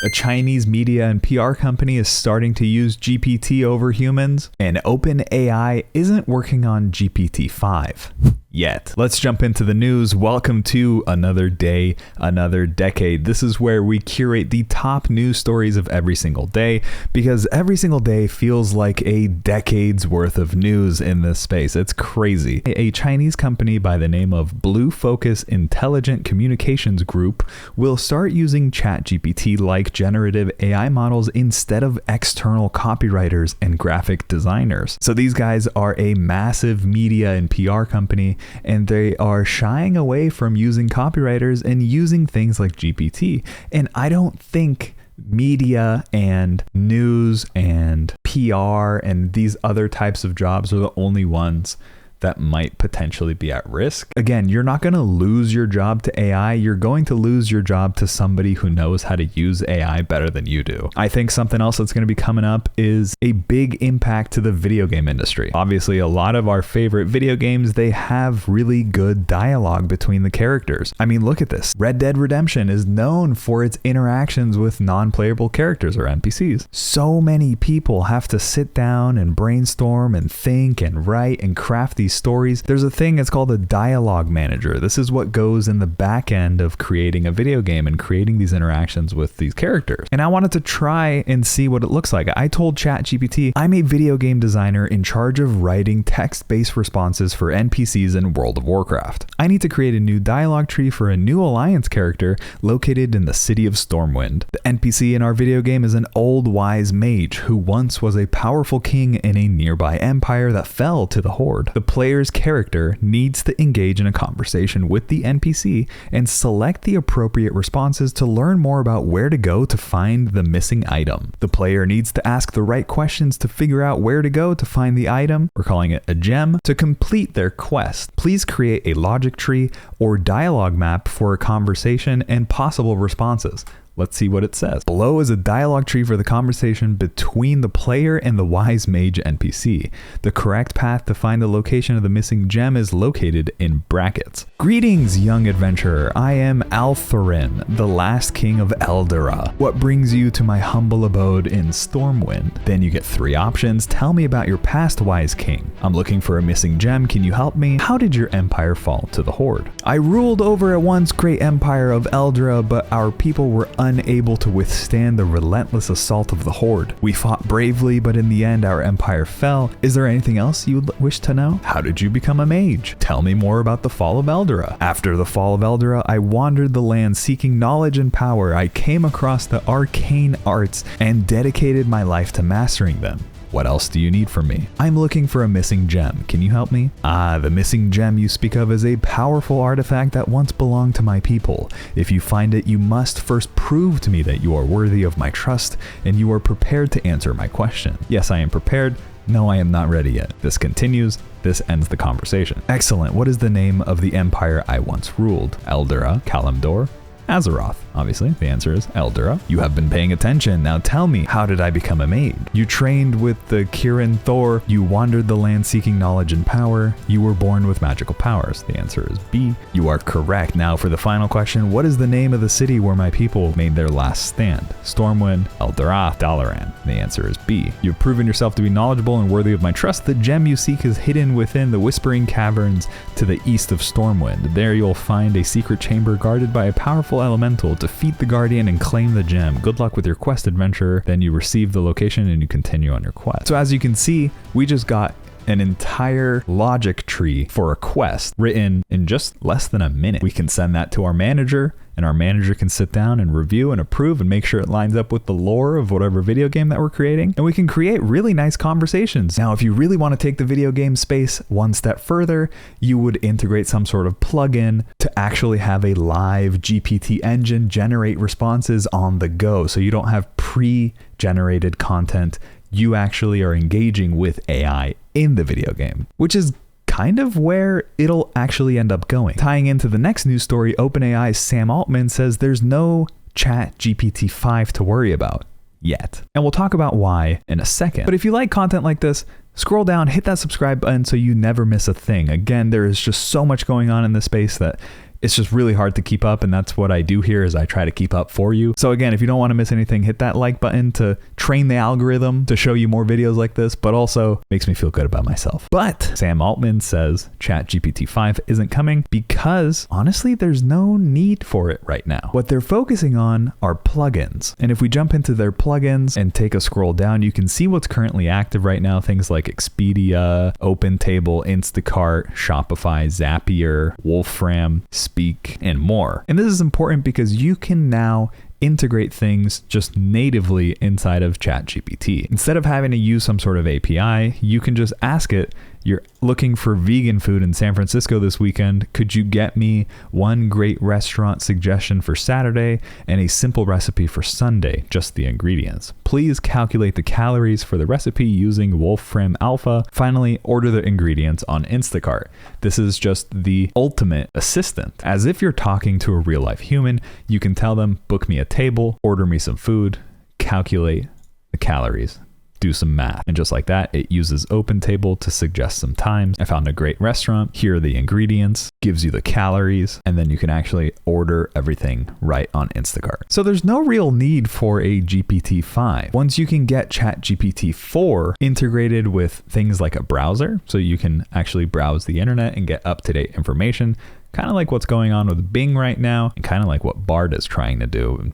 A Chinese media and PR company is starting to use GPT over humans, and OpenAI isn't working on GPT-5 yet. Let's jump into the news. Welcome to another day, another decade. This is where we curate the top news stories of every single day, because every single day feels like a decade's worth of news in this space. It's crazy. A Chinese company by the name of Blue Focus Intelligent Communications Group will start using ChatGPT-like generative AI models instead of external copywriters and graphic designers. So these guys are a massive media and PR company, and they are shying away from using copywriters and using things like GPT. And I don't think media and news and PR and these other types of jobs are the only ones that might potentially be at risk. Again, you're not going to lose your job to AI. You're going to lose your job to somebody who knows how to use AI better than you do. I think something else that's going to be coming up is a big impact to the video game industry. Obviously, a lot of our favorite video games, they have really good dialogue between the characters. I mean, look at this. Red Dead Redemption is known for its interactions with non-playable characters or NPCs. So many people have to sit down and brainstorm and think and write and craft these stories. There's a thing, it's called a dialogue manager. This is what goes in the back end of creating a video game and creating these interactions with these characters. And I wanted to try and see what it looks like. I told ChatGPT, I'm a video game designer in charge of writing text-based responses for NPCs in World of Warcraft. I need to create a new dialogue tree for a new alliance character located in the city of Stormwind. The NPC in our video game is an old wise mage who once was a powerful king in a nearby empire that fell to the Horde. The player's character needs to engage in a conversation with the NPC and select the appropriate responses to learn more about where to go to find the missing item. The player needs to ask the right questions to figure out where to go to find the item, we're calling it a gem, to complete their quest. Please create a logic tree or dialogue map for a conversation and possible responses. Let's see what it says. Below is a dialogue tree for the conversation between the player and the wise mage NPC. The correct path to find the location of the missing gem is located in brackets. Greetings, young adventurer. I am Altharin, the last king of Eldera. What brings you to my humble abode in Stormwind? Then you get 3 options. Tell me about your past, wise king. I'm looking for a missing gem. Can you help me? How did your empire fall to the Horde? I ruled over a once great empire of Eldera, but our people were unable to withstand the relentless assault of the Horde. We fought bravely, but in the end our empire fell. Is there anything else you would wish to know? How did you become a mage? Tell me more about the fall of Eldera. After the fall of Eldera, I wandered the land seeking knowledge and power. I came across the arcane arts and dedicated my life to mastering them. What else do you need from me? I'm looking for a missing gem. Can you help me? The missing gem you speak of is a powerful artifact that once belonged to my people. If you find it, you must first prove to me that you are worthy of my trust and you are prepared to answer my question. Yes, I am prepared. No, I am not ready yet. This continues. This ends the conversation. Excellent. What is the name of the empire I once ruled? Eldera, Kalimdor, Azeroth. Obviously, the answer is Eldera. You have been paying attention. Now tell me, how did I become a mage? You trained with the Kirin Thor. You wandered the land seeking knowledge and power. You were born with magical powers. The answer is B. You are correct. Now for the final question, what is the name of the city where my people made their last stand? Stormwind, Eldorath, Dalaran. The answer is B. You've proven yourself to be knowledgeable and worthy of my trust. The gem you seek is hidden within the Whispering Caverns to the east of Stormwind. There you'll find a secret chamber guarded by a powerful elemental. Defeat the guardian and claim the gem. Good luck with your quest, adventurer. Then you receive the location and you continue on your quest. So as you can see, we just got an entire logic tree for a quest written in just less than a minute. We can send that to our manager, and our manager can sit down and review and approve and make sure it lines up with the lore of whatever video game that we're creating. And we can create really nice conversations. Now, if you really want to take the video game space one step further, you would integrate some sort of plugin to actually have a live GPT engine generate responses on the go. So you don't have pre-generated content. You actually are engaging with AI in the video game, which is kind of where it'll actually end up going. Tying into the next news story, OpenAI's Sam Altman says there's no ChatGPT 5 to worry about yet. And we'll talk about why in a second. But if you like content like this, scroll down, hit that subscribe button so you never miss a thing. Again, there is just so much going on in this space that it's just really hard to keep up, and that's what I do here is I try to keep up for you. So again, if you don't want to miss anything, hit that like button to train the algorithm to show you more videos like this, but also makes me feel good about myself. But Sam Altman says ChatGPT 5 isn't coming because honestly, there's no need for it right now. What they're focusing on are plugins. And if we jump into their plugins and take a scroll down, you can see what's currently active right now. Things like Expedia, OpenTable, Instacart, Shopify, Zapier, Wolfram, Speak, and more. And this is important because you can now integrate things just natively inside of ChatGPT. Instead of having to use some sort of API, you can just ask it, you're looking for vegan food in San Francisco this weekend. Could you get me one great restaurant suggestion for Saturday and a simple recipe for Sunday, just the ingredients? Please calculate the calories for the recipe using Wolfram Alpha. Finally, order the ingredients on Instacart. This is just the ultimate assistant. As if you're talking to a real life human, you can tell them, book me a table, order me some food, calculate the calories, do some math. And just like that, it uses OpenTable to suggest some times. I found a great restaurant. Here are the ingredients, gives you the calories, and then you can actually order everything right on Instacart. So there's no real need for a GPT-5. Once you can get ChatGPT 4 integrated with things like a browser, so you can actually browse the internet and get up-to-date information, kind of like what's going on with Bing right now, and kind of like what Bard is trying to do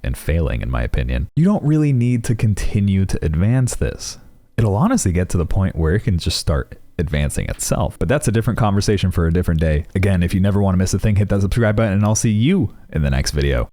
and failing, in my opinion. You don't really need to continue to advance this. It'll honestly get to the point where it can just start advancing itself. But that's a different conversation for a different day. Again, if you never want to miss a thing, hit that subscribe button, and I'll see you in the next video.